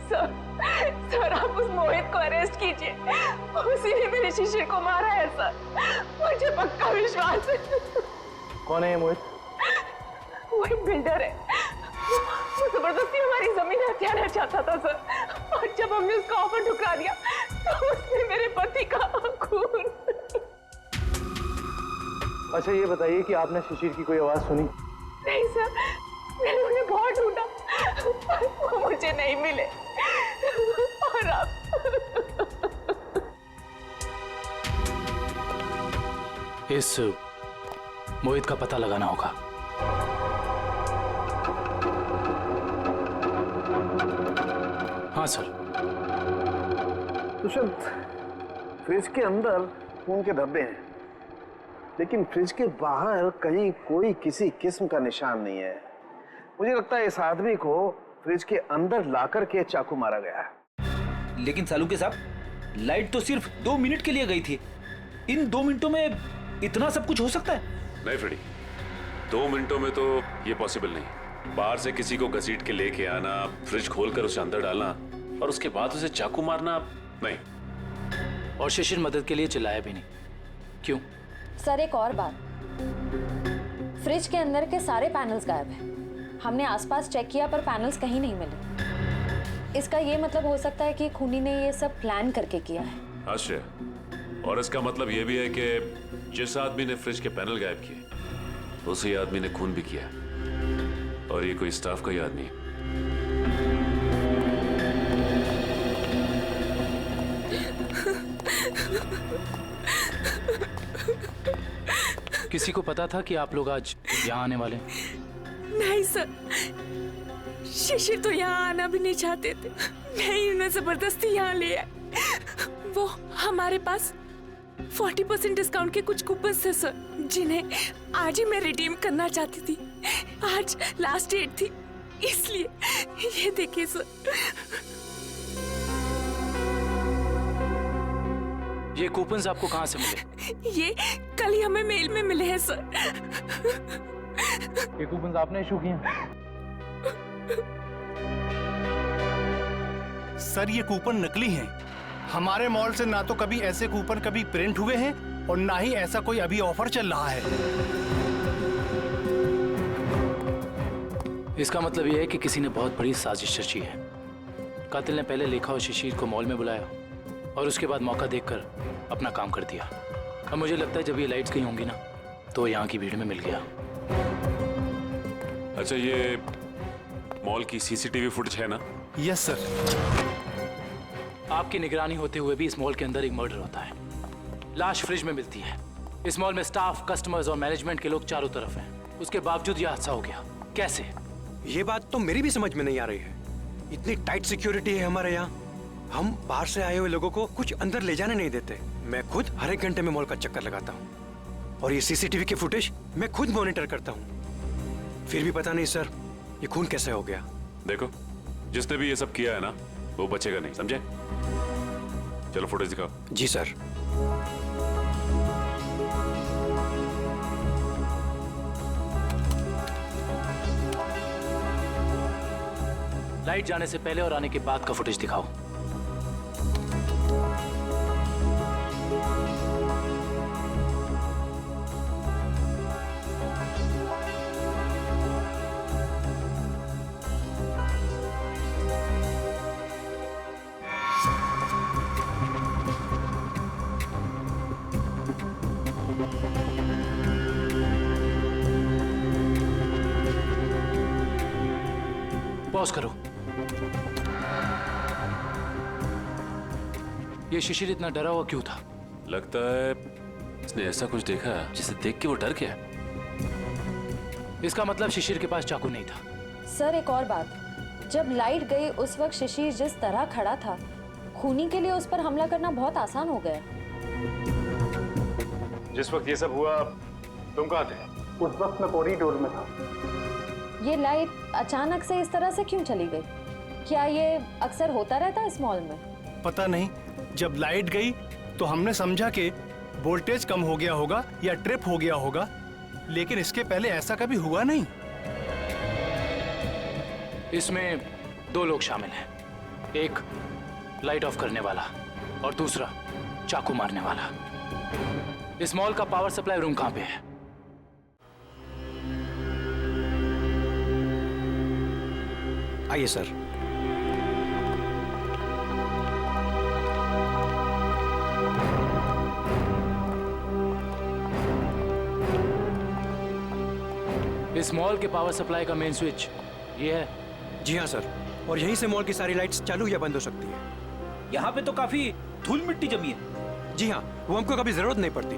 Sir आप उस मोहित को अरेस्ट कीजिए, उसी ने मेरे शिशिर को मारा है सर, मुझे पक्का विश्वास है। कौन है ये मोहित? वो एक बिल्डर है, वो जबरदस्ती हमारी जमीन हथियाना चाहता था सर, और जब हमने उसका ऑफर ठुकरा दिया तो उसने मेरे पति का खून। अच्छा ये बताइए कि आपने शिशिर की कोई आवाज सुनी? नहीं सर, मैंने उन्हें बहुत ढूंढा, वो मुझे नहीं मिले। और आप इस मोहित का पता लगाना होगा। हाँ सर। दुष्यंत, फ्रिज के अंदर खून के धब्बे हैं, लेकिन फ्रिज के बाहर कहीं कोई किसी किस्म का निशान नहीं है। मुझे लगता है इस आदमी को फ्रिज के अंदर लाकर के चाकू मारा गया है। लेकिन सालुके साहब, लाइट तो सिर्फ 2 मिनट के लिए गई थी। इन 2 मिनटों में इतना सब कुछ हो सकता है? नहीं फ्रेडी, 2 मिनटों में तो ये पॉसिबल नहीं। बाहर से किसी को घसीट के लेके आना, फ्रिज खोलकर उसे अंदर डालना और उसके बाद उसे चाकू मारना, नहीं। और शिशिर मदद के लिए चिल्लाया भी नहीं। क्यों? सर एक और बात, फ्रिज के अंदर के सारे पैनल्स गायब हैं। हमने आसपास चेक किया पर पैनल्स कहीं नहीं मिले। इसका ये मतलब हो सकता है कि खूनी ने ये सब प्लान करके किया है। आश्चर्य। और इसका मतलब ये भी है कि जिस आदमी ने फ्रिज के पैनल गायब किए, उसी आदमी ने खून भी किया, और ये कोई स्टाफ का ही आदमी है। किसी को पता था कि आप लोग आज यहाँ आने वाले? नहीं सर, शिशिर तो यहाँ आना भी नहीं चाहते थे, नहीं उन्हें जबरदस्ती यहाँ ले आए। वो हमारे पास 40% डिस्काउंट के कुछ कूपन थे सर, जिन्हें आज ही मैं रिडीम करना चाहती थी। आज लास्ट डेट थी, इसलिए ये देखिए सर। ये कूपन्स आपको कहाँ से मिले? ये कल ही हमें मेल में मिले हैं सर। ये कूपन्स आपने इशू किए हैं? सर ये कूपन नकली हैं। हमारे मॉल से ना तो कभी ऐसे कूपन कभी प्रिंट हुए हैं और ना ही ऐसा कोई अभी ऑफर चल रहा है। इसका मतलब यह है कि किसी ने बहुत बड़ी साजिश रची है। कातिल ने पहले लेखा और शिशिर को मॉल में बुलाया और उसके बाद मौका देखकर अपना काम कर दिया। अब मुझे लगता है जब ये लाइट्स कहीं होंगी ना, तो यहाँ की भीड़ में मिल गया। अच्छा, ये मॉल की सीसीटीवी फुटेज है ना? Yes sir. आपकी निगरानी होते हुए भी इस मॉल के अंदर एक मर्डर होता है। लाश फ्रिज में मिलती है। इस मॉल में स्टाफ, कस्टमर्स और मैनेजमेंट के लोग चारों तरफ हैं। उसके बावजूद यह हादसा हो गया। कैसे? ये बात तो मेरी भी समझ में नहीं आ रही है। इतनी टाइट सिक्योरिटी है हमारे यहाँ, हम बाहर से आए हुए लोगों को कुछ अंदर ले जाने नहीं देते। मैं खुद हर एक घंटे में मॉल का चक्कर लगाता हूँ और ये सीसीटीवी की फुटेज मैं खुद मॉनिटर करता हूँ। फिर भी पता नहीं सर, ये खून कैसे हो गया। देखो, जिसने भी ये सब किया है ना, वो बचेगा नहीं, समझे? चलो फुटेज दिखाओ। जी सर। लाइट जाने से पहले और आने के बाद का फुटेज दिखाओ। पॉज करो। ये शिशिर इतना डरा हुआ क्यों था? लगता है इसने ऐसा कुछ देखा जिसे देख के वो डर गया। इसका मतलब शिशिर के पास चाकू नहीं था। सर एक और बात, जब लाइट गई उस वक्त शिशिर जिस तरह खड़ा था, खूनी के लिए उस पर हमला करना बहुत आसान हो गया। जिस वक्त ये सब हुआ तुम कहाँ थे? उस वक्त मैं कॉरिडोर में था। ये लाइट अचानक से इस तरह से क्यों चली गई? क्या ये अक्सर होता रहता है इस मॉल में? पता नहीं, जब लाइट गई तो हमने समझा कि वोल्टेज कम हो गया होगा या ट्रिप हो गया होगा, लेकिन इसके पहले ऐसा कभी हुआ नहीं। इसमें 2 लोग शामिल हैं, एक लाइट ऑफ करने वाला और दूसरा चाकू मारने वाला। इस मॉल का पावर सप्लाई रूम कहां पे है? आइए सर। इस मॉल के पावर सप्लाई का मेन स्विच ये है? जी हाँ सर, और यहीं से मॉल की सारी लाइट्स चालू या बंद हो सकती है। यहाँ पे तो काफी धूल मिट्टी जमी है। जी हाँ, वो हमको कभी जरूरत नहीं पड़ती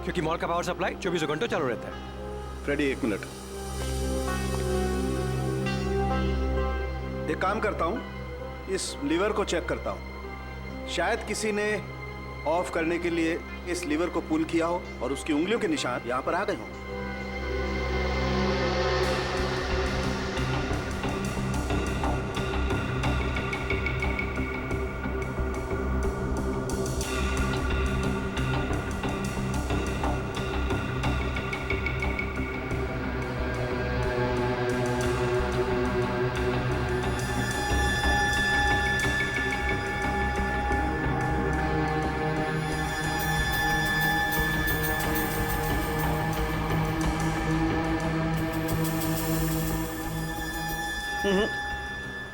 क्योंकि मॉल का पावर सप्लाई 24 घंटों चालू रहता है। फ्रेडी, एक मिनट। एक काम करता हूँ, इस लीवर को चेक करता हूँ। शायद किसी ने ऑफ करने के लिए इस लीवर को पुल किया हो और उसकी उंगलियों के निशान यहाँ पर आ गए हों।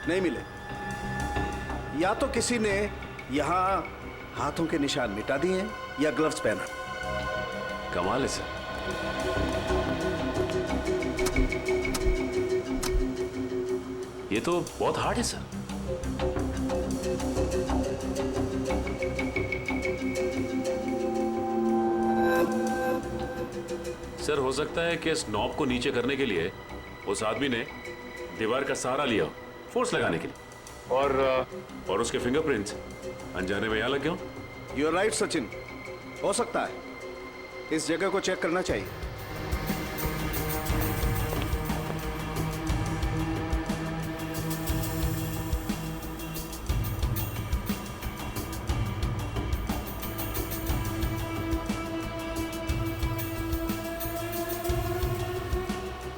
नहीं मिले। या तो किसी ने यहाँ हाथों के निशान मिटा दिए हैं या ग्लव्स पहना। कमाल है सर। ये तो बहुत हार्ड है सर। सर, हो सकता है कि इस नॉब को नीचे करने के लिए उस आदमी ने दीवार का सहारा लिया हो, फोर्स लगाने के लिए, और उसके फिंगरप्रिंट्स अनजाने में यहां लग गए हो। यू आर राइट सचिन, हो सकता है। इस जगह को चेक करना चाहिए।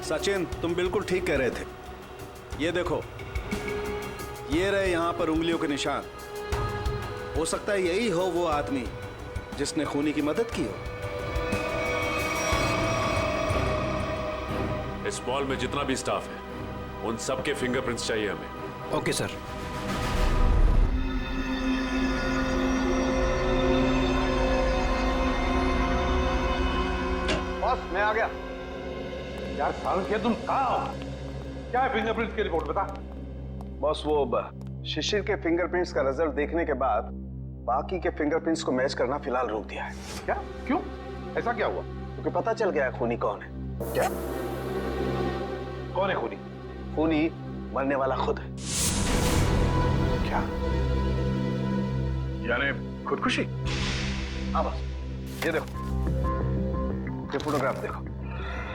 सचिन, तुम बिल्कुल ठीक कह रहे थे। ये देखो, ये रहे यहां पर उंगलियों के निशान। हो सकता है यही हो वो आदमी जिसने खूनी की मदद की हो। इस मॉल में जितना भी स्टाफ है उन सबके फिंगरप्रिंट्स चाहिए हमें। Okay sir. बॉस, मैं आ गया। यार साल के तुम कहाँ हो? क्या है फिंगरप्रिंट्स की रिपोर्ट, बता। बॉस, वो शिशिर के फिंगरप्रिंट्स का रिजल्ट देखने के बाद बाकी के फिंगरप्रिंट्स को मैच करना फिलहाल रोक दिया है। क्या? क्यों? ऐसा क्या हुआ? क्योंकि पता चल गया खूनी कौन है। क्या? कौन है खूनी? खूनी मरने वाला खुद है। क्या? यानी खुदकुशी? हाँ बॉस, ये देखो, ये फोटोग्राफ देखो।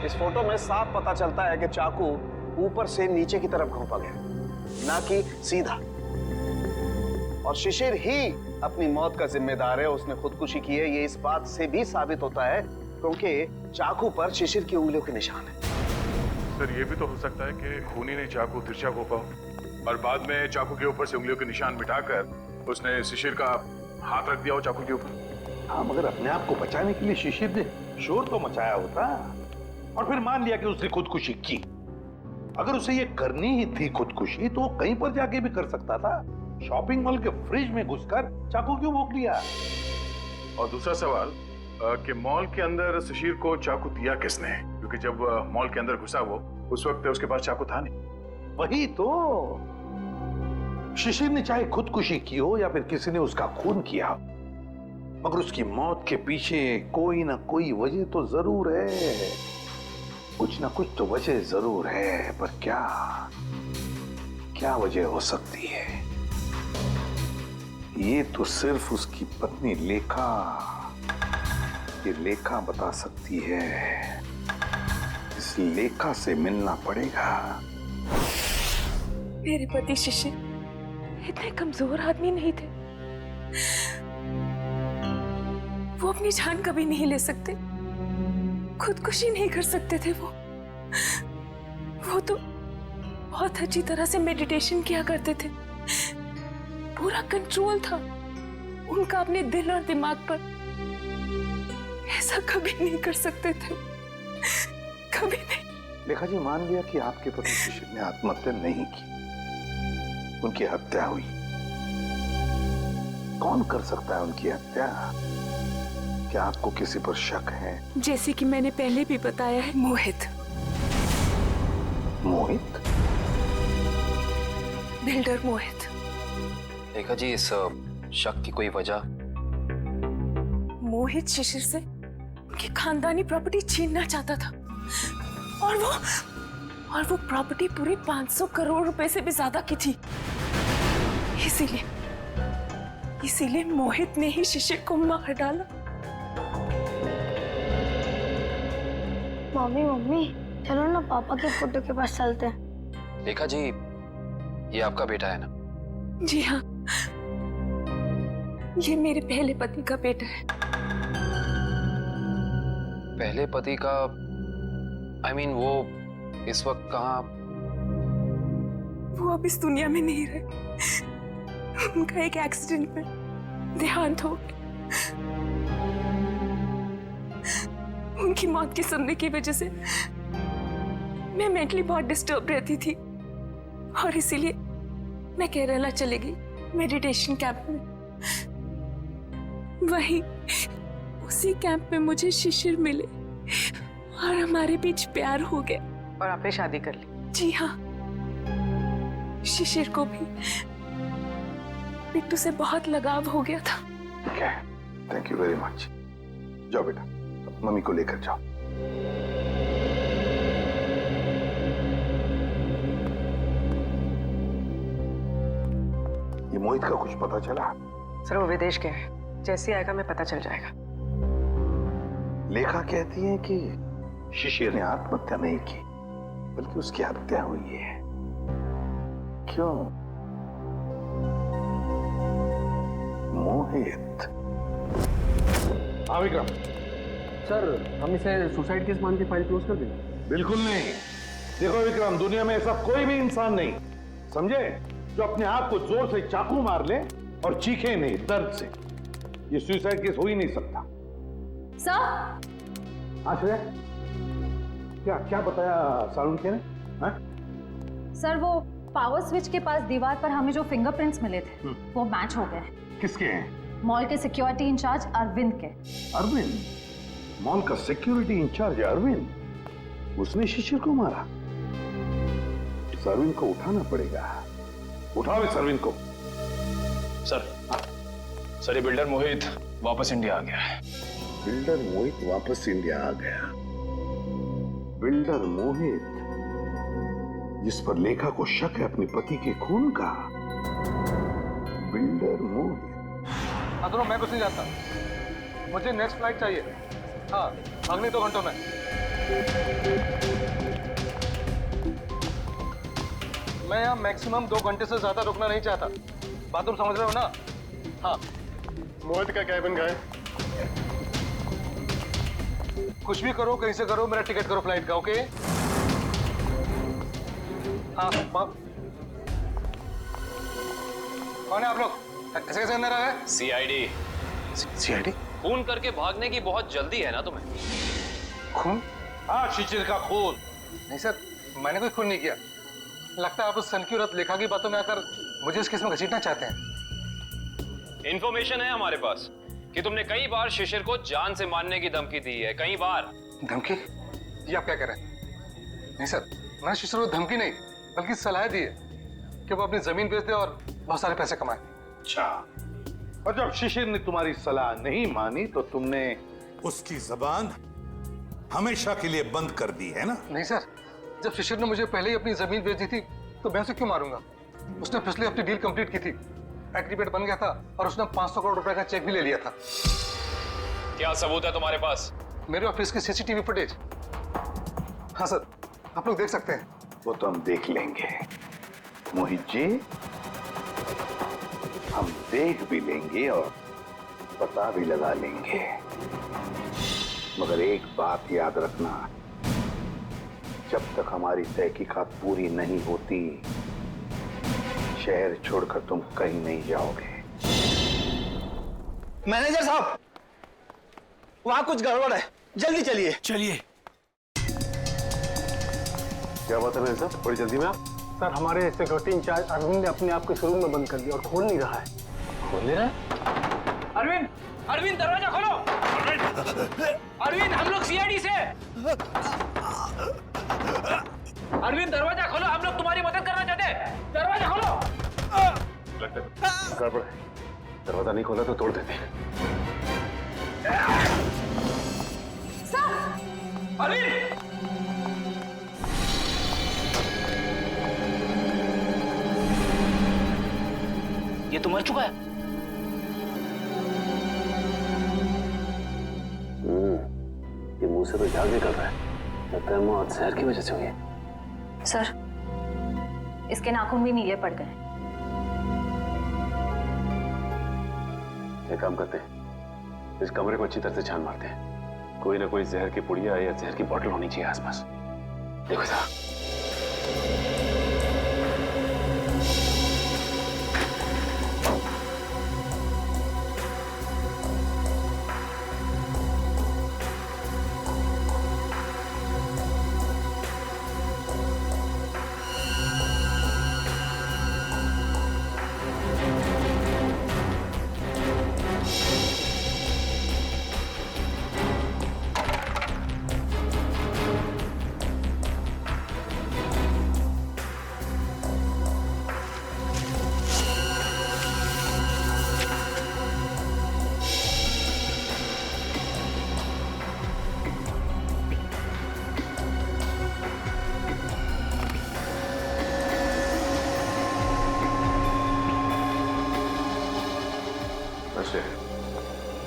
इस फोटो में साफ पता चलता है कि चाकू ऊपर से नीचे की तरफ घोंपा गया, ना कि सीधा। और शिशिर ही अपनी मौत का जिम्मेदार है, उसने खुदकुशी की है। ये इस बात से भी साबित होता है क्योंकि चाकू पर शिशिर की उंगलियों के निशान है। सर, ये भी तो हो सकता है कि खूनी ने चाकू तिरछा घोंपा हो और बाद में चाकू के ऊपर से उंगलियों के निशान मिटाकर उसने शिशिर का हाथ रख दिया हो चाकू के ऊपर। हाँ, मगर अपने आप को बचाने के लिए शिशिर ने शोर तो मचाया होता और फिर मान लिया कि उसने खुदकुशी की। अगर उसे ये करनी ही थी खुदकुशी तो वो कहीं पर जाके भी कर सकता था। शॉपिंग मॉल के फ्रिज में घुसकर चाकू क्यों भोंक लिया? और दूसरा सवाल कि मॉल के अंदर शिशिर को चाकू दिया किसने? क्योंकि जब मॉल के अंदर घुसा वो, उस वक्त उसके पास चाकू था नहीं। वही तो, शिशिर ने चाहे खुदकुशी की हो या फिर किसी ने उसका खून किया, मगर उसकी मौत के पीछे कोई ना कोई वजह तो जरूर है। कुछ ना कुछ तो वजह जरूर है, पर क्या वजह हो सकती है? ये तो सिर्फ उसकी पत्नी लेखा बता सकती है। इस लेखा से मिलना पड़ेगा। मेरे पति शिशिर इतने कमजोर आदमी नहीं थे। वो अपनी जान कभी नहीं ले सकते, खुदकुशी नहीं कर सकते थे। वो तो बहुत अच्छी तरह से मेडिटेशन किया करते थे। पूरा कंट्रोल था उनका अपने दिल और दिमाग पर। ऐसा कभी नहीं कर सकते थे, कभी नहीं। लेखा जी, मान लिया कि आपके पति शिशिर ने आत्महत्या नहीं की, उनकी हत्या हुई। कौन कर सकता है उनकी हत्या? क्या आपको किसी पर शक है? जैसे कि मैंने पहले भी बताया है, मोहित। मोहित? बिल्डर मोहित। देखा जी, इस शक की कोई वजह? मोहित शिशिर से उनकी खानदानी प्रॉपर्टी छीनना चाहता था और वो प्रॉपर्टी पूरी 500 करोड़ रुपए से भी ज्यादा की थी। इसीलिए मोहित ने ही शिशिर को मार डाला। मम्मी चलो ना पापा के फोटो के पास चलते हैं। देखा जी, ये आपका बेटा है ना? जी हाँ, ये मेरे पहले पति का बेटा है। पहले पति का? I mean, वो इस वक्त कहाँ? वो अब इस दुनिया में नहीं रहे। उनका एक एक्सीडेंट में देहांत हो गया। उनकी मौत के सुनने की वजह से मैं मेंटली बहुत डिस्टर्ब रहती थी और इसीलिए मैं केरला चली गई मेडिटेशन कैंप में। वहीं उसी कैंप में मुझे शिशिर मिले और हमारे बीच प्यार हो गया। और आपने शादी कर ली? जी हाँ, शिशिर को भी बिट्टू से बहुत लगाव हो गया था। Thank you very much. जाओ बेटा, मम्मी को लेकर जाओ। ये मोहित का कुछ पता चला? सर, वो विदेश गया है, जैसे आएगा मैं पता चल जाएगा। लेखा कहती है कि शिशिर ने आत्महत्या नहीं की, बल्कि उसकी हत्या हुई है। क्यों? मोहित। हाँ विक्रम। सर, हम इसे सुसाइड केस मान के फाइल क्लोज कर दें? बिल्कुल नहीं। देखो विक्रम, दुनिया में ऐसा कोई भी इंसान नहीं, समझे, जो अपने आप को जोर से चाकू मार ले और चीखे नहीं दर्द से। ये सुसाइड केस हो ही नहीं सकता। सर। हाँ श्रेया, क्या क्या बताया सालुंखे ने? हाँ? सर, वो पावर स्विच के पास दीवार पर हमें जो फिंगरप्रिंट्स मिले थे वो मैच हो गए। किसके हैं? मॉल के सिक्योरिटी इंचार्ज अरविंद के। अरविंद? मॉल का सिक्योरिटी इंचार्ज अरविंद? उसने शिशिर को मारा? इस अरविंद को उठाना पड़ेगा। उठाओ इस अरविंद को। सर, सर ये बिल्डर मोहित वापस इंडिया आ गया है। बिल्डर मोहित वापस इंडिया आ गया? बिल्डर मोहित, जिस पर लेखा को शक है अपने पति के खून का। बिल्डर मोहित। हाँ दोनों, मैं कुछ नहीं जानता, मुझे नेक्स्ट फ्लाइट चाहिए। हाँ, अगले 2 घंटों में। मैं यहाँ मैक्सिमम 2 घंटे से ज्यादा रुकना नहीं चाहता। बात तुम समझ रहे हो ना? हाँ। मोहित का कैबिन का है। कुछ भी करो, कहीं से करो, मेरा टिकट करो फ्लाइट का, ओके? हाँ, कौन है आप लोग? ऐसे कैसे अंदर आए? सीआईडी। सीआईडी? खून करके भागने की बहुत जल्दी है ना तुम्हें? खून? हाँ, शिशिर का खून। नहीं सर, मैंने कोई खून नहीं किया। लगता है आप उस सन की औरत लेखा की बातों में आकर मुझे इस केस में घसीटना चाहते हैं। इंफॉर्मेशन है हमारे पास कि तुमने कई बार शिशिर को जान से मारने की धमकी दी है, कई बार। धमकी? ये आप क्या कह रहे हैं? नहीं सर, मैंने शिशिर को धमकी नहीं, बल्कि सलाह दी है कि वो अपनी जमीन बेच दे और बहुत सारे पैसे कमाए। अच्छा, और जब शिशिर ने तुम्हारी सलाह नहीं मानी तो तुमने उसकी जबान हमेशा के लिए बंद कर दी है ना? नहीं सर, जब शिशिर ने मुझे पहले ही अपनी जमीन बेच दी थी तो मैं उसे क्यों मारूंगा? उसने पिछले हफ्ते डील कंप्लीट की थी, एग्रीमेंट बन गया था और उसने 500 करोड़ रुपए का चेक भी ले लिया था। क्या सबूत है तुम्हारे पास? मेरे ऑफिस की सीसीटीवी फुटेज। हाँ सर, आप लोग देख सकते हैं। वो तो हम देख लेंगे मोहित जी, हम देख भी लेंगे और पता भी लगा लेंगे, मगर एक बात याद रखना, जब तक हमारी तहकीकात पूरी नहीं होती शहर छोड़कर तुम कहीं नहीं जाओगे। मैनेजर साहब, वहां कुछ गड़बड़ है, जल्दी चलिए। चलिए। क्या बात है मैनेजर साहब, बड़ी जल्दी में आप? सर, हमारे सिक्योरिटी इंचार्ज अरविंद ने अपने आप को इस रूम में बंद कर दिया और खोल नहीं रहा है। खोल नहीं रहा? अरविंद, अरविंद दरवाजा खोलो। अरविंद, हम लोग सीआईडी से। अरविंद दरवाजा खोलो, हम लोग तुम्हारी मदद करना चाहते हैं। दरवाजा खोलो। गड़बड़ है, दरवाजा नहीं खोला तो तोड़ देते हैं। अरविंद, ये तो मर चुका है। ये मुंह से तो झाग निकल रहा है, लगता है मौत जहर की वजह से हुई है। सर, इसके नाखून भी नीले पड़ गए। एक काम करते हैं, इस कमरे को अच्छी तरह से छान मारते हैं। कोई ना कोई जहर की पुड़िया या जहर की बोतल होनी चाहिए आसपास। देखो साहब।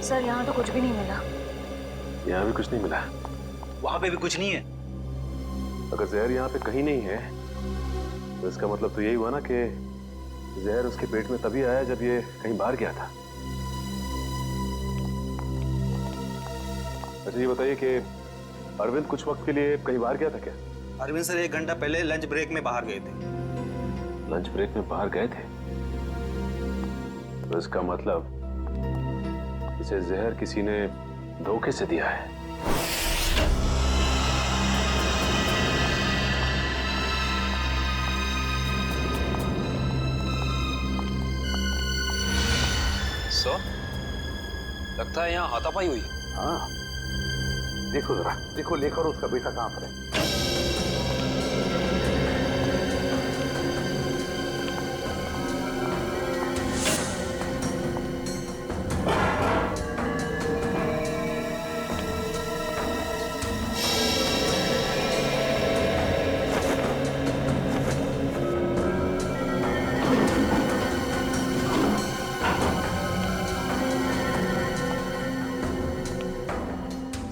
सर, यहाँ तो कुछ भी नहीं मिला। यहाँ भी कुछ नहीं मिला? वहां पे भी कुछ नहीं है। अगर जहर यहाँ पे कहीं नहीं है तो इसका मतलब तो यही हुआ ना कि जहर उसके पेट में तभी आया जब ये कहीं बाहर गया था। अच्छा ये बताइए कि अरविंद कुछ वक्त के लिए कहीं बाहर गया था क्या? अरविंद सर 1 घंटा पहले लंच ब्रेक में बाहर गए थे। लंच ब्रेक में बाहर गए थे? तो इसका मतलब इसे जहर किसी ने धोखे से दिया है। सर, लगता है यहाँ हाथापाई हुई। हाँ, देखो जरा, देखो लेखा और उसका बेटा कहाँ पर है।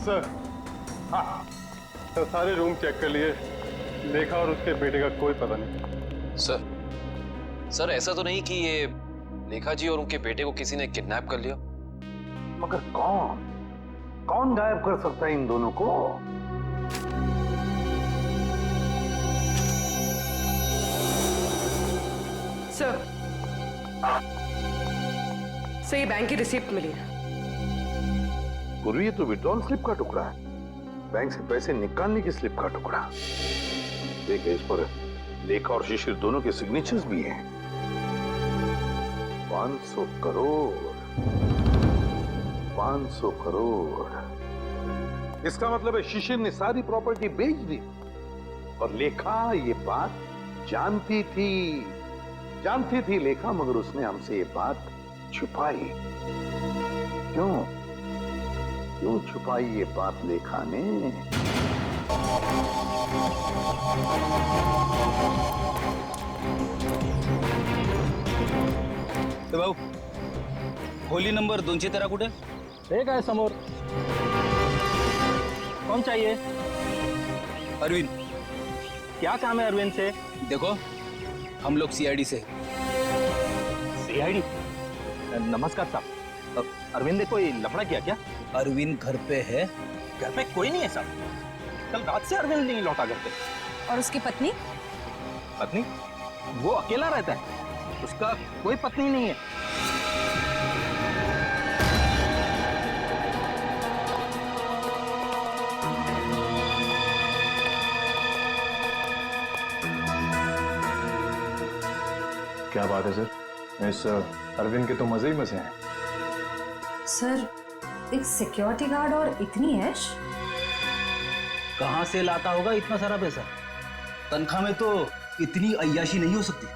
सर, हाँ, तो सारे रूम चेक कर लिए, लेखा और उसके बेटे का कोई पता नहीं। सर ऐसा तो नहीं कि ये लेखा जी और उनके बेटे को किसी ने किडनैप कर लिया? मगर कौन गायब कर सकता है इन दोनों को? सर, ये बैंक की रिसिप्ट मिली है। पूर्वी, ये तो विड्रॉल स्लिप का टुकड़ा है, बैंक से पैसे निकालने की स्लिप का टुकड़ा। देखिए, इस पर लेखा और शिशिर दोनों के सिग्नेचर्स भी हैं। 500 करोड़, 500 करोड़। इसका मतलब है शिशिर ने सारी प्रॉपर्टी बेच दी और लेखा ये बात जानती थी लेखा, मगर उसने हमसे ये बात छुपाई। क्यों छुपाई ये बात लेखा ने? भाऊ, खोली नंबर 213 कुठे? ठीक आहे समोर. कौन चाहिए? अरविंद. क्या काम है अरविंद से? देखो, हम लोग सीआईडी से। सीआईडी? नमस्कार साहब, अरविंद ने कोई लफड़ा किया क्या? अरविंद घर पे है। घर पे कोई नहीं है साहब, कल रात से अरविंद नहीं लौटा घर पे। और उसकी पत्नी? पत्नी? वो अकेला रहता है। उसका कोई पत्नी नहीं है। क्या बात है सर, इस अरविंद के तो मजे ही मजे हैं। सर, एक सिक्योरिटी गार्ड और इतनी ऐश? कहाँ से लाता होगा इतना सारा पैसा? तनख्वाह में तो इतनी अय्याशी नहीं हो सकती।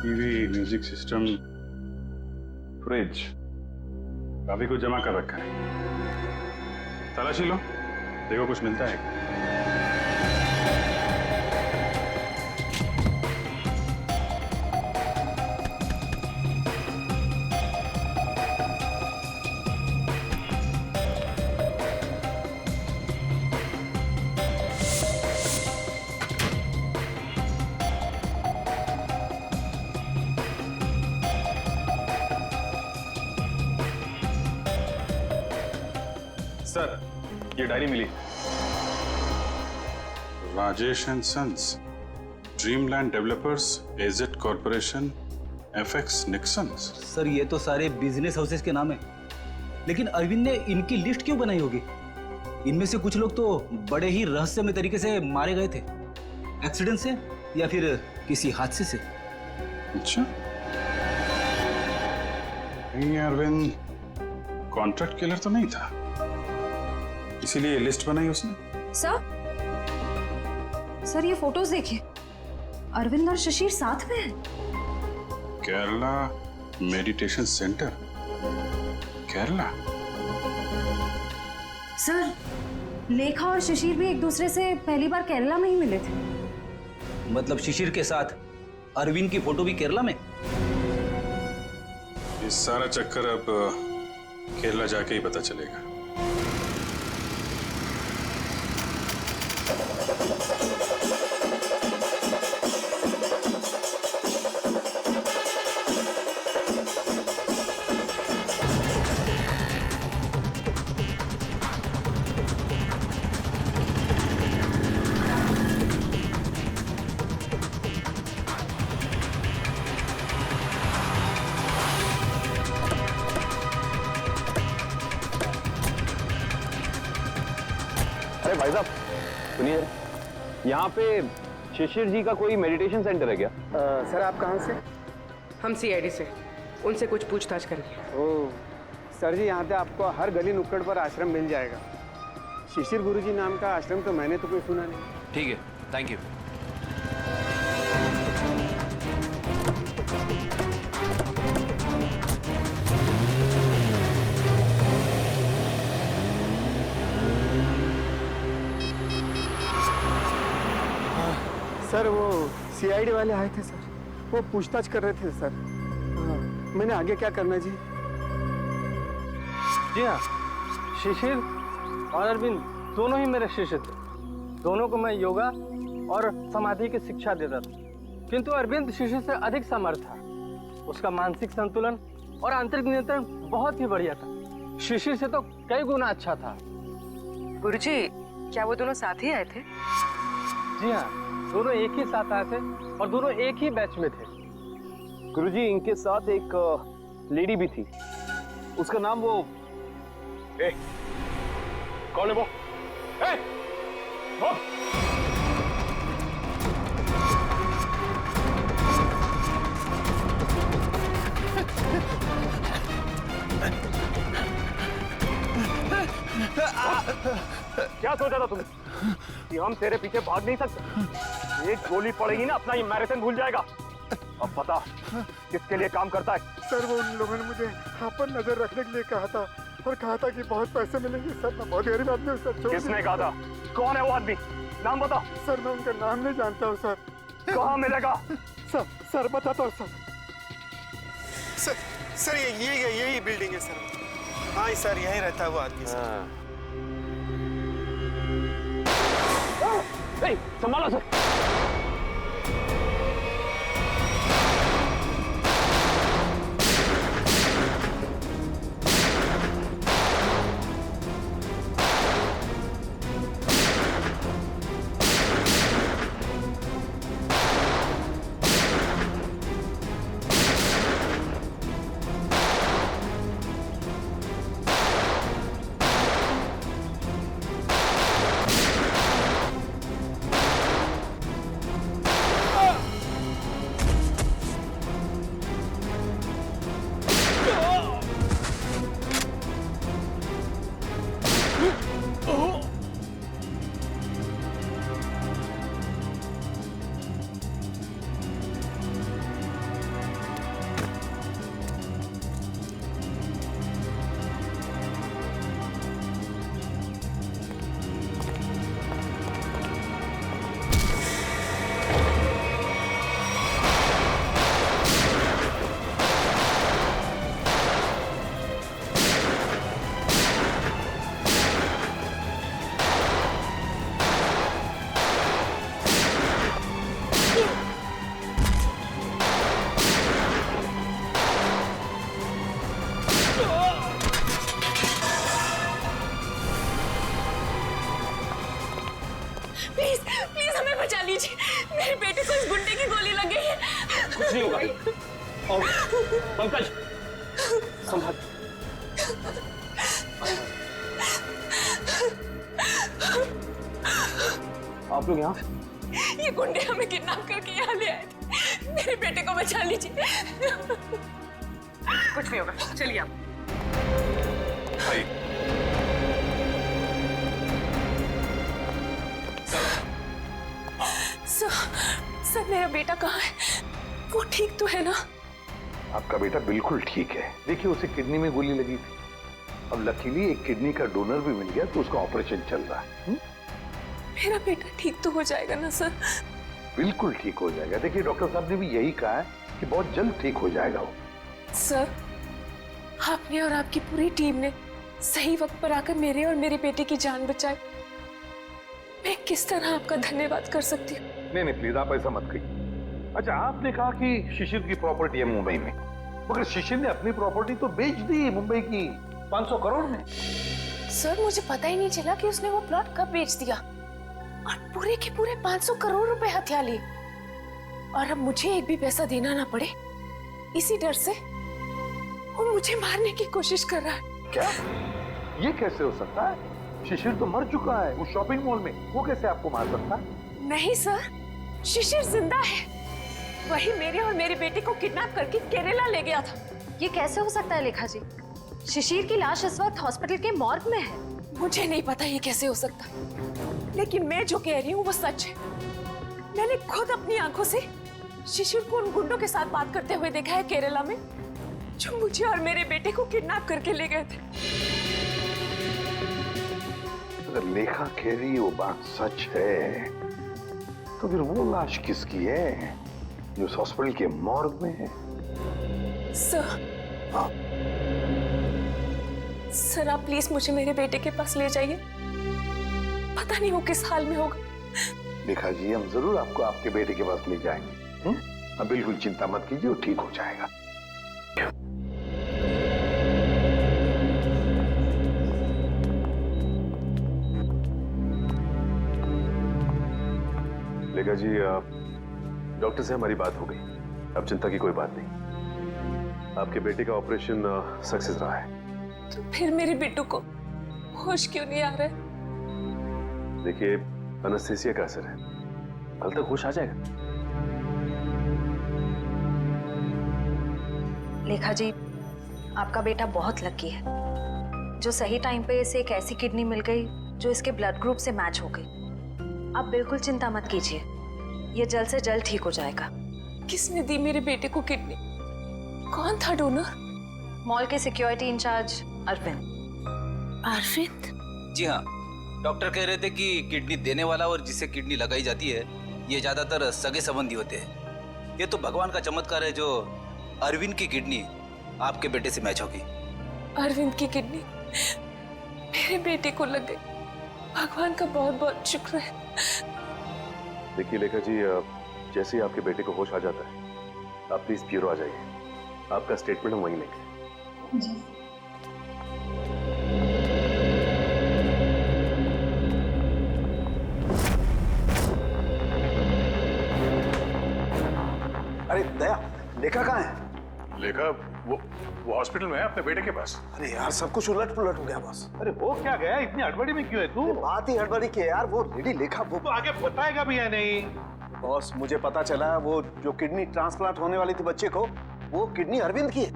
टीवी, म्यूजिक सिस्टम, फ्रिज, काफी कुछ जमा कर रखा है। तलाशी लो, देखो कुछ मिलता है। सर, ये डायरी मिली। Rajesh and Sons, Dreamland Developers, एजेट कॉर्पोरेशन, एफएक्स निक्सन्स। सर, ये तो सारे बिजनेस हाउसेस के नाम है, लेकिन अरविंद ने इनकी लिस्ट क्यों बनाई होगी? इनमें से कुछ लोग तो बड़े ही रहस्यमय तरीके से मारे गए थे, एक्सीडेंट से या फिर किसी हादसे से। अच्छा, ये अरविंद कॉन्ट्रैक्ट किलर तो नहीं था, इसीलिए लिस्ट बनाई उसने। सर ये फोटोज देखिए, अरविंद और शिशिर साथ में हैं। Kerala meditation centre, Kerala. Sir, लेखा और शिशिर भी एक दूसरे से पहली बार केरला में ही मिले थे। मतलब शिशिर के साथ अरविंद की फोटो भी केरला में? ये सारा चक्कर अब केरला जाके ही पता चलेगा। अरे भाई साहब सुनिए, यहाँ पे शिशिर जी का कोई मेडिटेशन सेंटर है क्या? सर आप कहाँ से? हम सीआईडी से, उनसे कुछ पूछताछ करेंगे। ओह सर जी, यहाँ पे आपको हर गली नुक्कड़ पर आश्रम मिल जाएगा। शिशिर गुरुजी नाम का आश्रम तो मैंने तो कोई सुना नहीं। ठीक है, थैंक यू। सर वो सीआईडी वाले आए थे सर, वो पूछताछ कर रहे थे सर। मैंने आगे क्या करना जी? जी हाँ, शिशिर और अरविंद दोनों ही मेरे शिष्य थे। दोनों को मैं योगा और समाधि की शिक्षा देता था, किंतु अरविंद शिशिर से अधिक समर्थ था। उसका मानसिक संतुलन और आंतरिक नियंत्रण बहुत ही बढ़िया था। शिशिर से तो कई गुना अच्छा था। गुरुजी, क्या वो दोनों साथ ही आए थे? जी हाँ, दोनों एक ही साथ आए थे और दोनों एक ही बैच में थे। गुरुजी, इनके साथ एक लेडी भी थी, उसका नाम वो कौन है वो? वो? क्या सोचा था तुमने कि हम तेरे पीछे भाग नहीं सकते? एक गोली पड़ेगी ना, अपना ये मैराथन भूल जाएगा। अब पता किसके लिए काम करता है? सर वो उन लोगों ने मुझे यहाँ पर नजर रखने के लिए कहा था और कहा था कि बहुत पैसे मिलेंगे। सर मैं बहुत गरीब आदमी हूँ सर। किसने कहा था? कौन है वो आदमी? नाम बता। सर मैं उनका नाम नहीं जानता हूँ सर। कहाँ मिलेगा? सर बताता हूँ सर। सर यही बिल्डिंग है सर। हाँ सर, यही रहता है वो आदमी सर। संभालो सर। पंकज संभाल। आप लोग यहाँ? ये गुंडे हमें किडनैप करके यहाँ ले आए थे। मेरे बेटे को बचा लीजिए। कुछ नहीं होगा, चलिए आप। सर मेरा बेटा कहाँ है? वो ठीक तो है ना? आपका बेटा बिल्कुल ठीक है। देखिए उसे किडनी में गोली लगी थी, अब लकीली एक किडनी का डोनर भी मिल गया तो उसका ऑपरेशन चल रहा है। मेरा बेटा ठीक तो हो जाएगा ना सर? बिल्कुल ठीक हो जाएगा। देखिए डॉक्टर साहब ने भी यही कहा है कि बहुत जल्द ठीक हो जाएगा वो। सर आपने और आपकी पूरी टीम ने सही वक्त पर आकर मेरे और मेरे बेटे की जान बचाई। मैं किस तरह आपका धन्यवाद कर सकती हूँ? नहीं नहीं प्लीज आप ऐसा मत कहिए। अच्छा आपने कहा कि शिशिर की प्रॉपर्टी है मुंबई में, मगर शिशिर ने अपनी प्रॉपर्टी तो बेच दी मुंबई की 500 करोड़ में। सर मुझे पता ही नहीं चला कि उसने वो प्लॉट कब बेच दिया और पूरे के पूरे 500 करोड़ रुपए हथिया लिए। और अब मुझे एक भी पैसा देना ना पड़े इसी डर से वो मुझे मारने की कोशिश कर रहा है। क्या? ये कैसे हो सकता है? शिशिर तो मर चुका है उस शॉपिंग मॉल में, वो कैसे आपको मार सकता है? नहीं सर, शिशिर जिंदा है। वही मेरे और मेरे बेटे को किडनैप करके केरला ले गया था। ये कैसे हो सकता है लेखा जी? शिशिर की लाश इस वक्त हॉस्पिटल के मॉर्ग में है। मुझे नहीं पता ये कैसे हो सकता, लेकिन मैं जो कह रही हूँ वो सच है। मैंने खुद अपनी आंखों से शिशिर को उन गुंडों के साथ बात करते हुए देखा है केरला में, जो मुझे और मेरे बेटे को किडनैप करके ले गए थे। अगर लेखा कह रही वो बात सच है तो फिर वो लाश किसकी है जो उस हॉस्पिटल के मॉर्ग में है? सर, सर आप प्लीज मुझे मेरे बेटे के पास ले जाइए। पता नहीं वो किस हाल में होगा। लेखा जी हम जरूर आपको आपके बेटे के पास ले जाएंगे। अब बिल्कुल चिंता मत कीजिए, वो ठीक हो जाएगा। लेखा जी डॉक्टर से हमारी बात हो गई, अब चिंता की कोई बात नहीं। आपके बेटे का ऑपरेशन सक्सेस रहा है। तो फिर मेरे बेटू को होश क्यों नहीं आ रहा है? देखिए एनेस्थीसिया का असर है, कल तक होश आ जाएगा। लेखा जी आपका बेटा बहुत लकी है जो सही टाइम पे इसे एक ऐसी किडनी मिल गई जो इसके ब्लड ग्रुप से मैच हो गई। आप बिल्कुल चिंता मत कीजिए, ये जल्द से जल्द ठीक हो जाएगा। किसने दी मेरे बेटे को किडनी? कौन था डोनर? मॉल के सिक्योरिटी इंचार्ज अरविंद। अरविंद? जी हाँ, डॉक्टर कह रहे थे कि किडनी देने वाला और जिसे किडनी लगाई जाती है ये ज्यादातर सगे संबंधी होते हैं। ये तो भगवान का चमत्कार है जो अरविंद की किडनी आपके बेटे से मैच होगी। अरविंद की किडनी मेरे बेटे को लग गई। भगवान का बहुत बहुत शुक्र है। देखिए लेखा जी जैसे ही आपके बेटे को होश आ जाता है आप प्लीज ब्यूरो आ जाइए, आपका स्टेटमेंट हम वहीं लेंगे। जी। अरे दया, लेखा कहाँ है? लेखा वो हॉस्पिटल में है अपने बेटे के पास। अरे यार सब कुछ उलट पुलट हो गया बॉस। अरे हो क्या गया? इतनी हड़बड़ी में क्यों है तू? बात ही हड़बड़ी की है यार। वो लेडी लेखा वो तो आगे बताएगा भी या नहीं? बॉस मुझे पता चला वो जो किडनी ट्रांसप्लांट होने वाली थी बच्चे को, वो किडनी अरविंद की है।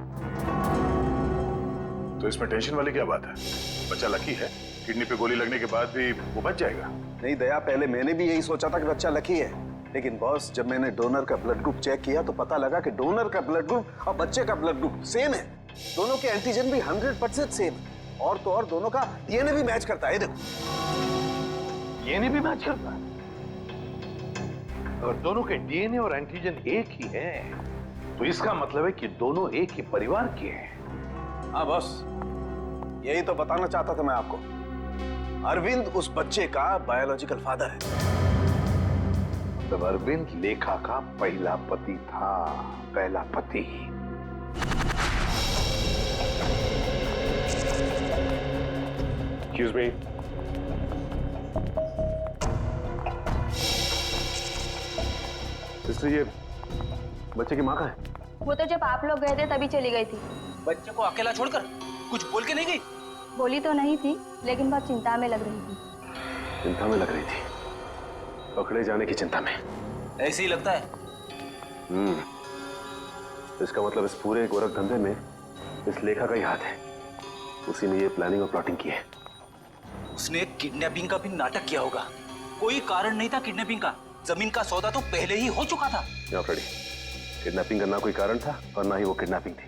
तो इसमें टेंशन वाली क्या बात है? बच्चा लकी है, किडनी पे गोली लगने के बाद भी वो बच जाएगा। नहीं दया, पहले मैंने भी यही सोचा था कि बच्चा लकी है, लेकिन बॉस जब मैंने डोनर का ब्लड ग्रुप चेक किया तो पता लगा कि डोनर का ब्लड ग्रुप और बच्चे का ब्लड ग्रुप सेम है। दोनों के एंटीजन भी 100% सेम है, और तो और दोनों का डीएनए भी मैच करता है। देखो डीएनए भी मैच करता है। अगर दोनों के डीएनए और एंटीजन एक ही है तो इसका मतलब है कि दोनों एक ही परिवार के हैं। हाँ बॉस, यही तो बताना चाहता था मैं आपको। अरविंद उस बच्चे का बायोलॉजिकल फादर है। तब अरविंद लेखा का पहला पति था, पहला पति। Excuse me. सिस्टर ये बच्चे की माँ कहाँ है? वो तो जब आप लोग गए थे तभी चली गई थी। बच्चे को अकेला छोड़कर कुछ बोल के नहीं गई? बोली तो नहीं थी, लेकिन बहुत चिंता में लग रही थी। चिंता में लग रही थी? पकड़े जाने की चिंता में? ऐसे ही लगता है। इसका मतलब इस पूरे गोरख धंधे में इस लेखा का ही हाथ है। उसी ने ये प्लानिंग और प्लॉटिंग की है। उसने किडनैपिंग का भी नाटक किया होगा। कोई कारण नहीं था किडनैपिंग का। जमीन का सौदा तो पहले ही हो चुका था। फ्रेडी, किडनैपिंग का ना कोई कारण था और ना ही वो किडनैपिंग थी।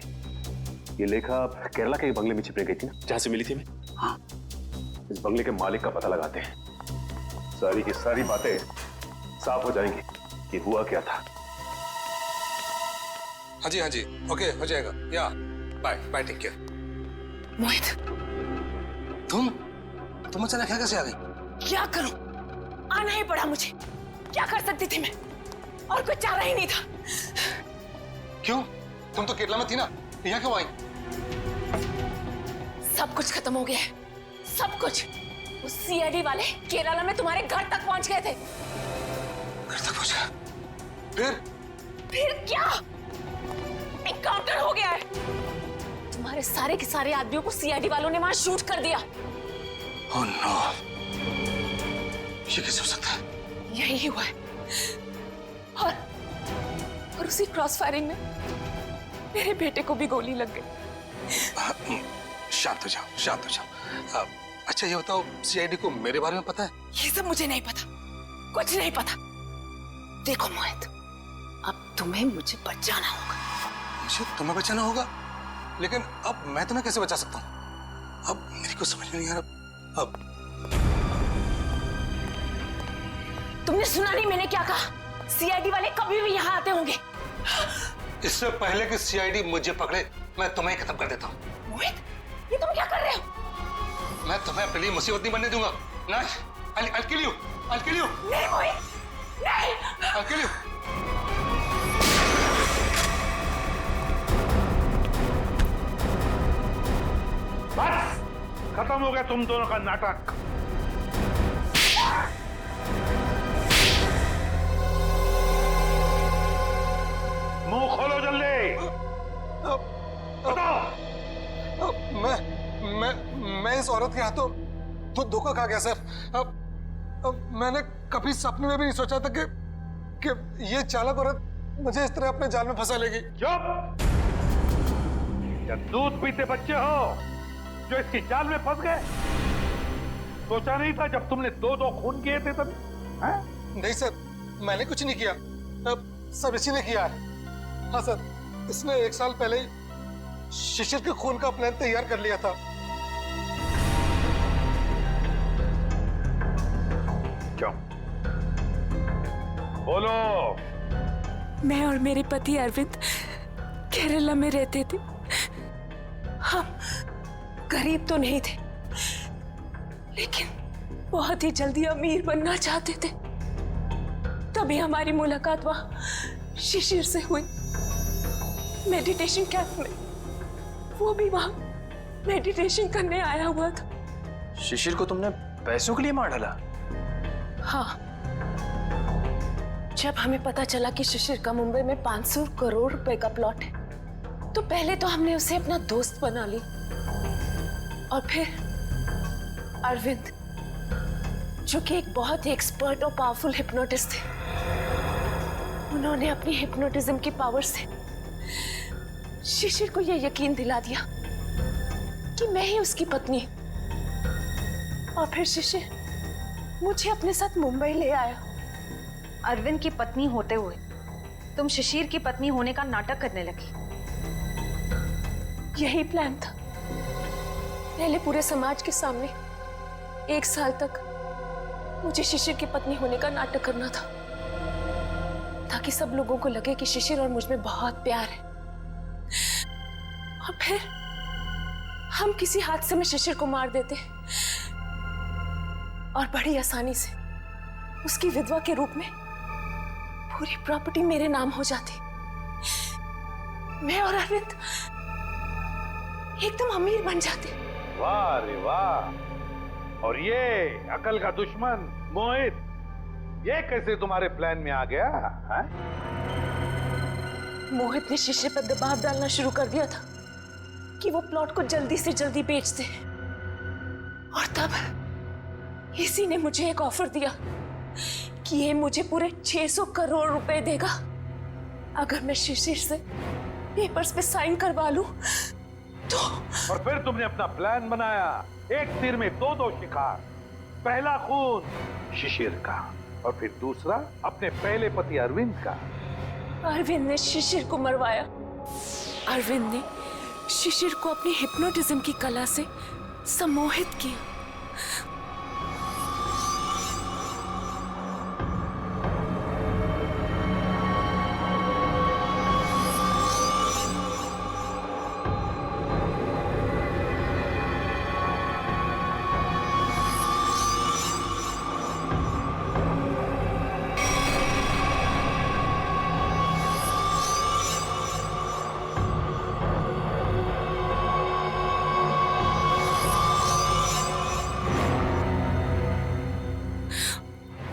ये लेखा केरला के बंगले में छिपने गई थी ना, जहां से मिली थी मैं। हाँ, इस बंगले के मालिक का पता लगाते हैं। सारी की सारी बातें साफ हो जाएंगी कि हुआ क्या था। हाँ जी, ओके, हो जाएगा। या बाय, टेक केयर। मोहित, तुम अचानक यहाँ कैसे आ गई? क्या करूं? आना ही पड़ा मुझे। क्या कर सकती थी मैं? और कुछ चारा ही नहीं था। क्यों? तुम तो केरला में थी ना, यहाँ क्यों आई? सब कुछ खत्म हो गया है, सब कुछ। उस सीआईडी वाले केरला में तुम्हारे घर तक पहुंच गए थे। घर तक पहुंच गया? फिर क्या? एनकाउंटर हो गया है। तुम्हारे सारे के सारे आदमियों को सीआईडी वालों ने वहां शूट कर दिया। ओह नो, ये कैसे हो सकता है? यही हुआ है। और उसी क्रॉस फायरिंग में मेरे बेटे को भी गोली लग गई। शांत हो जाओ। अच्छा ये बताओ, सीआईडी को मेरे बारे में पता है? ये सब मुझे नहीं पता, कुछ नहीं पता। देखो मोहित, अब तुम्हें मुझे बचाना होगा। मुझे तुम्हें बचाना होगा? लेकिन अब मैं तुम्हें कैसे बचा सकता हूँ? अब मेरी को समझ में नहीं आ रहा। अब तुमने सुना नहीं मैंने क्या कहा? सीआईडी वाले कभी भी यहाँ आते होंगे। इससे पहले कि सीआईडी मुझे पकड़े, मैं तुम्हें खत्म कर देता हूँ। मोहित, ये तुम क्या कर रहे हो? मैं तुम्हें अपने लिए मुसीबत नहीं बनने दूंगा। नहीं, I'll kill you. नहीं मोहित, नहीं। I'll kill you. बस खत्म हो गया तुम दोनों का नाटक। मुंह खोलो जल्दी, बताओ। मैं इस औरत के हाथों तो धोखा खा गया सर। अब मैंने कभी सपने में भी नहीं सोचा था कि ये चालाक औरत मुझे इस तरह अपने जाल में फंसा लेगी। चुप! क्या दूध पीते बच्चे हो जो इसकी जाल में फंस गए? सोचा नहीं था जब तुमने दो खून किए थे तभी? नहीं सर, मैंने कुछ नहीं किया। अब सब इसी ने किया है। हाँ सर, इसने 1 साल पहले ही शिशिर के खून का प्लान तैयार कर लिया था। क्यों? बोलो। मैं और मेरे पति अरविंद केरला में रहते थे। हम गरीब तो नहीं थे, लेकिन बहुत ही जल्दी अमीर बनना चाहते थे। तभी हमारी मुलाकात वहां शिशिर से हुई, मेडिटेशन कैंप में। वो भी वहां मेडिटेशन करने आया हुआ था। शिशिर को तुमने पैसों के लिए मार डाला? हाँ, जब हमें पता चला कि शिशिर का मुंबई में 500 करोड़ रुपए का प्लॉट है, तो पहले तो हमने उसे अपना दोस्त बना ली, और फिर अरविंद, जो कि एक बहुत ही एक्सपर्ट और पावरफुल हिप्नोटिस्ट थे, उन्होंने अपनी हिप्नोटिज्म की पावर से शिशिर को यह यकीन दिला दिया कि मैं ही उसकी पत्नी हूं। और फिर शिशिर मुझे अपने साथ मुंबई ले आया। अरविंद की पत्नी होते हुए तुम शिशिर की पत्नी होने का नाटक करने लगी। यही प्लान था। पहले पूरे समाज के सामने 1 साल तक मुझे शिशिर की पत्नी होने का नाटक करना था, ताकि सब लोगों को लगे कि शिशिर और मुझ में बहुत प्यार है। और फिर हम किसी हादसे में शिशिर को मार देते और बड़ी आसानी से उसकी विधवा के रूप में पूरी प्रॉपर्टी मेरे नाम हो जाती। मैं और अरविंद एकदम अमीर बन जाते। वाह रे वाह! और ये अकल का दुश्मन मोहित, ये कैसे तुम्हारे प्लान में आ गया? मोहित ने शिशिर पर दबाव डालना शुरू कर दिया था कि वो प्लॉट को जल्दी से जल्दी बेच दे। और तब इसी ने मुझे एक ऑफर दिया कि ये मुझे पूरे 600 करोड़ रुपए देगा अगर मैं शिशिर से पेपर्स पे साइन करवा लूं तो। और फिर तुमने अपना प्लान बनाया, एक तीर में दो शिकार। पहला खून शिशिर का और फिर दूसरा अपने पहले पति अरविंद का। अरविंद ने शिशिर को मरवाया। अरविंद ने शिशिर को अपनी हिप्नोटिज्म की कला से सम्मोहित किया।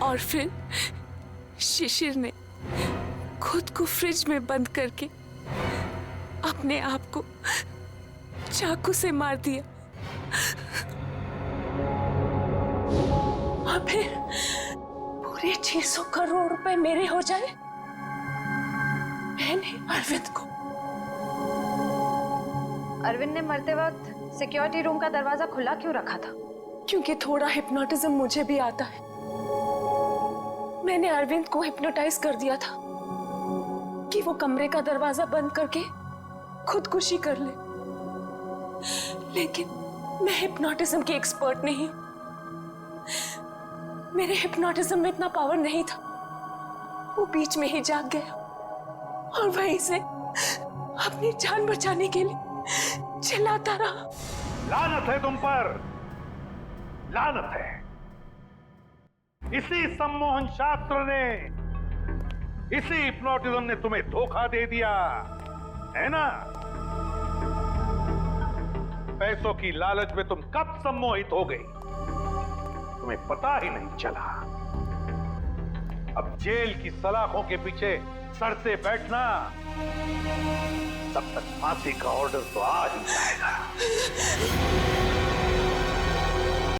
और फिर शिशिर ने खुद को फ्रिज में बंद करके अपने आप को चाकू से मार दिया। और फिर पूरे 600 करोड़ रुपए मेरे हो जाए। मैंने अरविंद को। अरविंद ने मरते वक्त सिक्योरिटी रूम का दरवाजा खुला क्यों रखा था? क्योंकि थोड़ा हिप्नोटिज्म मुझे भी आता है। मैंने अरविंद को हिप्नोटाइज कर दिया था कि वो कमरे का दरवाजा बंद करके खुदकुशी कर ले। लेकिन मैं हिप्नोटिज्म की एक्सपर्ट नहीं हूं। मेरे हिप्नोटिज्म में इतना पावर नहीं था। वो बीच में ही जाग गया और वहीं से अपनी जान बचाने के लिए चिल्लाता रहा। लानत है तुम पर, लानत है। इसी सम्मोहन शास्त्र ने, इसी हिप्नोटिज्म ने तुम्हें धोखा दे दिया है ना? पैसों की लालच में तुम कब सम्मोहित हो गई तुम्हें पता ही नहीं चला। अब जेल की सलाखों के पीछे सड़ते बैठना, तब तक फांसी का ऑर्डर तो आ ही जाएगा।